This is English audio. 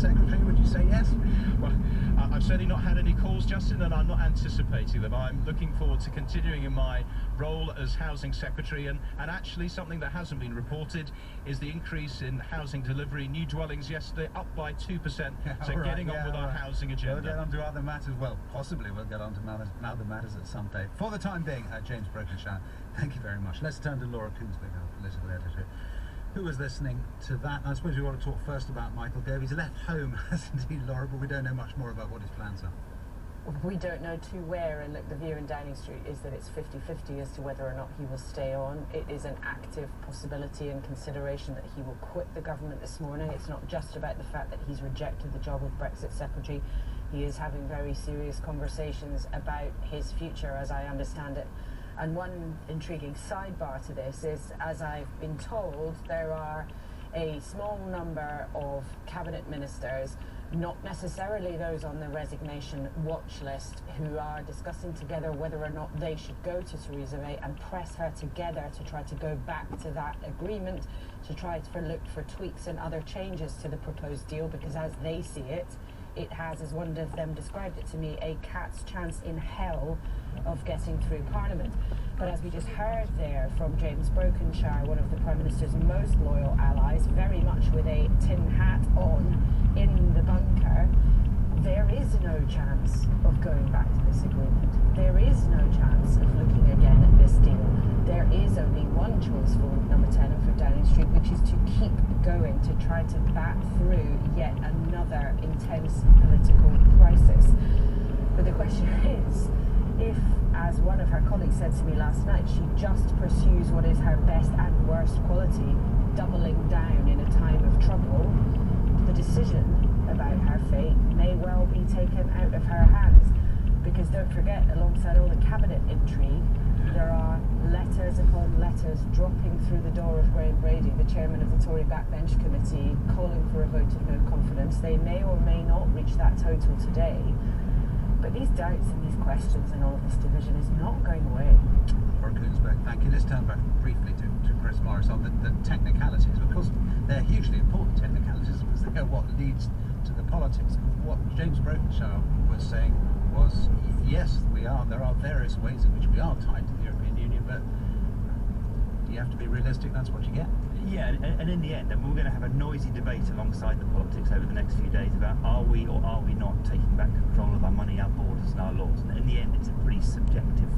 Secretary? Would you say yes? Well, I've certainly not had any calls, Justin, and I'm not anticipating them. I'm looking forward to continuing in my role as Housing Secretary, and actually something that hasn't been reported is the increase in housing delivery, new dwellings yesterday up by 2%, so getting on with our housing agenda. We'll get on to other matters, well, possibly we'll get on to other matters at some day. For the time being, James Brokenshire, thank you very much. Let's turn to Laura Koonsberg, our political editor, who was listening to that. I suppose we want to talk first about Michael Gove. He's left home, hasn't he, Laura? But we don't know much more about what his plans are. We don't know to where, and look, the view in Downing Street is that it's 50-50 as to whether or not he will stay on. It is an active possibility and consideration that he will quit the government this morning. It's not just about the fact that he's rejected the job of Brexit Secretary. He is having very serious conversations about his future, as I understand it. And one intriguing sidebar to this is, as I've been told, there are a small number of cabinet ministers, not necessarily those on the resignation watch list, who are discussing together whether or not they should go to Theresa May and press her together to try to go back to that agreement, to try to look for tweaks and other changes to the proposed deal, because as they see it, it has, as one of them described it to me, a cat's chance in hell of getting through Parliament. But as we just heard there from James Brokenshire, one of the Prime Minister's most loyal allies, very much with a tin hat on in the bunker, there is no chance of going back to this agreement. There is no chance of looking again at this deal. There is only one choice for number 10 and for Downing Street, which is to keep going, to try to bat through yet another intense political crisis. But the question is, if, as one of her colleagues said to me last night, she just pursues what is her best and worst quality, doubling down in a time of trouble, the decision about her fate may well be taken out of her hands. Because don't forget, alongside all the cabinet intrigue, there are letters upon letters dropping through the door of Graham Brady, the chairman of the Tory Backbench Committee, calling for a vote of no confidence. They may or may not reach that total today, but these doubts and these questions and all of this division is not going away. Laura Koonsberg, thank you. Let's turn back briefly to Chris Morris on the technicalities. Of course, they're hugely important technicalities because they are what leads to the politics. What James Brokenshire was saying was, yes, there are various ways in which we are tied to the European Union, but you have to be realistic, that's what you get. Yeah, and in the end, we're going to have a noisy debate alongside the politics over the next few days about are we or are we not taking back control of our money, our borders and our laws. And in the end, it's a pretty subjective